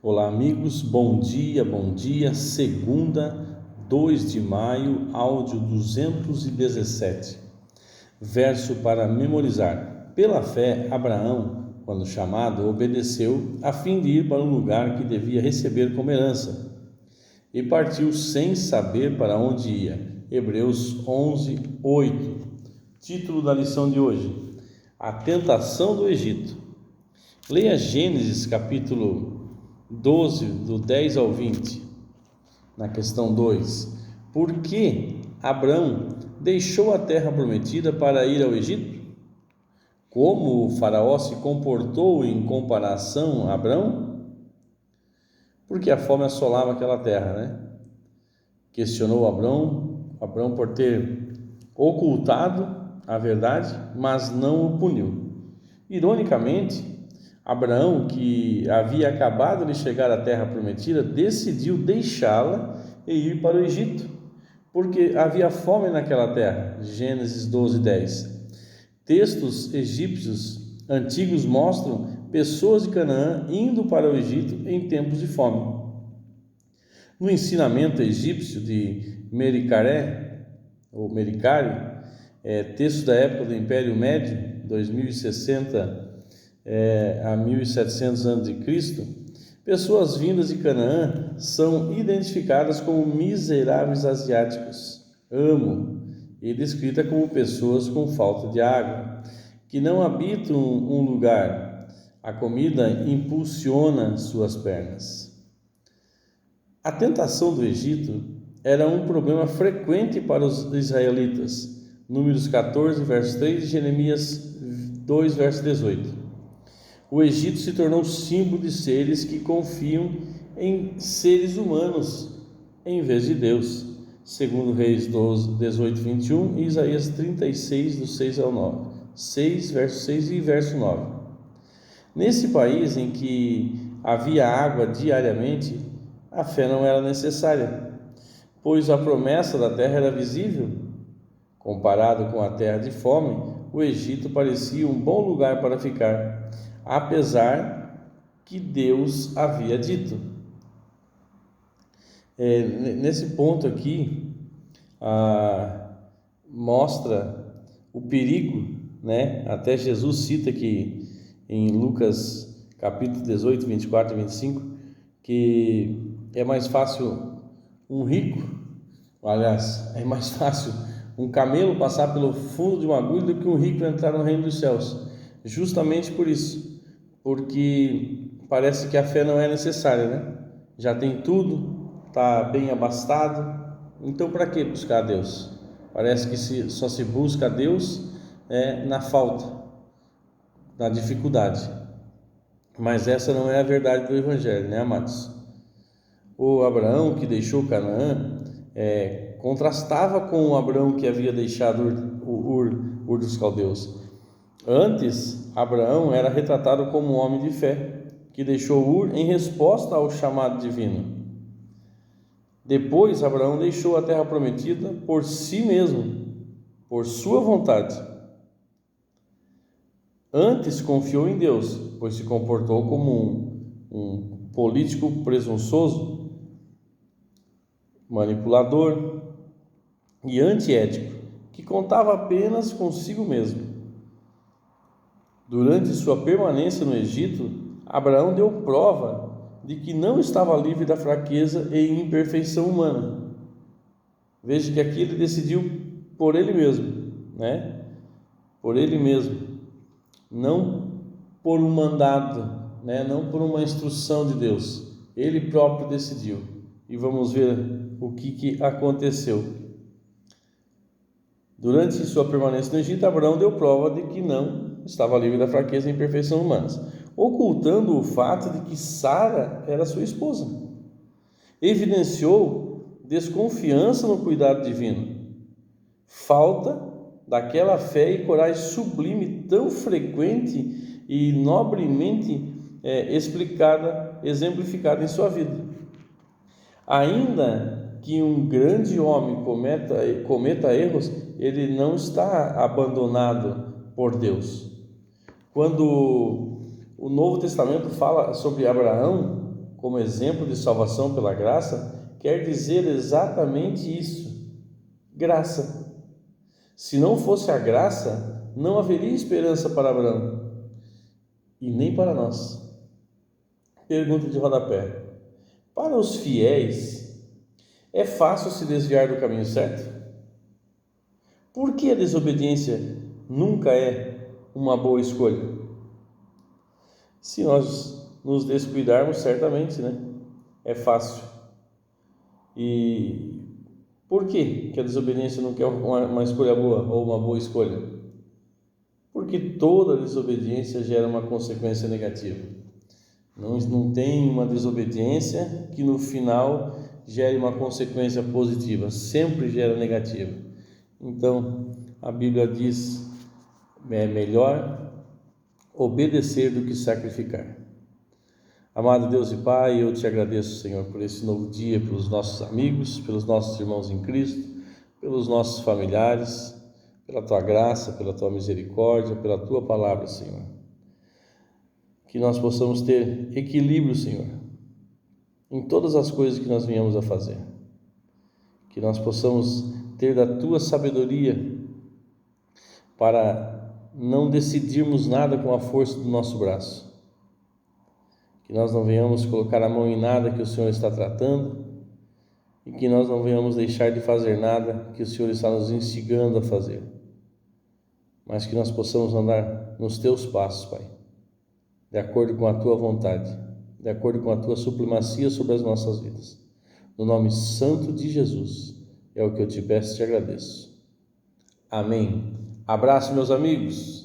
Olá amigos, bom dia, segunda, 2 de maio, áudio 217, verso para memorizar. Pela fé, Abraão, quando chamado, obedeceu a fim de ir para um lugar que devia receber como herança, e partiu sem saber para onde ia. Hebreus 11, 8. Título da lição de hoje: A tentação do Egito. Leia Gênesis capítulo 12, do 10 ao 20, na questão 2. Por que Abrão deixou a terra prometida para ir ao Egito? Como o faraó se comportou em comparação a Abrão? Porque a fome assolava aquela terra, né? Questionou Abrão por ter ocultado a verdade, mas não o puniu. Ironicamente, Abraão, que havia acabado de chegar à terra prometida, decidiu deixá-la e ir para o Egito, porque havia fome naquela terra. Gênesis 12, 10. Textos egípcios antigos mostram pessoas de Canaã indo para o Egito em tempos de fome. No ensinamento egípcio de Merikare, texto da época do Império Médio, 2060 a 1700 a.C., pessoas vindas de Canaã são identificadas como miseráveis asiáticos, e descrita como pessoas com falta de água, que não habitam um lugar. A comida impulsiona suas pernas. A tentação do Egito era um problema frequente para os israelitas. Números 14, verso 3 e Jeremias 2, verso 18. O Egito se tornou símbolo de seres que confiam em seres humanos em vez de Deus, segundo Reis 12, 18, 21 e Isaías 36, do 6 ao 9, 6, verso 6 e verso 9. Nesse país em que havia água diariamente, a fé não era necessária, pois a promessa da terra era visível. Comparado com a terra de fome, o Egito parecia um bom lugar para ficar, apesar que Deus havia dito. Nesse ponto aqui, mostra o perigo, né? Até Jesus cita aqui em Lucas capítulo 18, 24 e 25, que é mais fácil é mais fácil um camelo passar pelo fundo de uma agulha do que um rico entrar no reino dos céus. Justamente por isso, porque parece que a fé não é necessária, né? Já tem tudo, está bem abastado, então para que buscar a Deus? Parece que só se busca a Deus na falta, na dificuldade. Mas essa não é a verdade do Evangelho, né, amados? O Abraão que deixou Canaã contrastava com o Abraão que havia deixado Ur dos Caldeus. Antes, Abraão era retratado como um homem de fé, que deixou Ur em resposta ao chamado divino. Depois, Abraão deixou a terra prometida por si mesmo, por sua vontade. Antes, confiou em Deus, pois se comportou como um político presunçoso, manipulador e antiético, que contava apenas consigo mesmo. Durante sua permanência no Egito, Abraão deu prova de que não estava livre da fraqueza e imperfeição humana. Veja que aqui ele decidiu por ele mesmo, né? Por ele mesmo, não por um mandado, né? Não por uma instrução de Deus. Ele próprio decidiu. E vamos ver o que aconteceu. Durante sua permanência no Egito, Abraão deu prova de que não estava livre da fraqueza e imperfeição humanas, ocultando o fato de que Sara era sua esposa. Evidenciou desconfiança no cuidado divino, falta daquela fé e coragem sublime tão frequente e nobremente exemplificada em sua vida. Ainda que um grande homem cometa erros, ele não está abandonado por Deus. Quando o Novo Testamento fala sobre Abraão como exemplo de salvação pela graça, quer dizer exatamente isso: graça. Se não fosse a graça, não haveria esperança para Abraão e nem para nós. Pergunta de rodapé: para os fiéis, é fácil se desviar do caminho certo? Por que a desobediência nunca é uma boa escolha? Se nós nos descuidarmos, certamente, né? É fácil. E por que a desobediência nunca é uma escolha boa ou uma boa escolha? Porque toda desobediência gera uma consequência negativa. Não tem uma desobediência que no final gere uma consequência positiva, sempre gera negativa. Então, a Bíblia diz: é melhor obedecer do que sacrificar. Amado Deus e Pai, eu te agradeço, Senhor, por esse novo dia, pelos nossos amigos, pelos nossos irmãos em Cristo, pelos nossos familiares, pela Tua graça, pela Tua misericórdia, pela Tua palavra, Senhor. Que nós possamos ter equilíbrio, Senhor, em todas as coisas que nós venhamos a fazer. Que nós possamos ter da Tua sabedoria para não decidirmos nada com a força do nosso braço. Que nós não venhamos colocar a mão em nada que o Senhor está tratando e que nós não venhamos deixar de fazer nada que o Senhor está nos instigando a fazer. Mas que nós possamos andar nos Teus passos, Pai, de acordo com a Tua vontade, de acordo com a Tua supremacia sobre as nossas vidas. No nome santo de Jesus, é o que eu te peço e te agradeço. Amém. Abraço, meus amigos.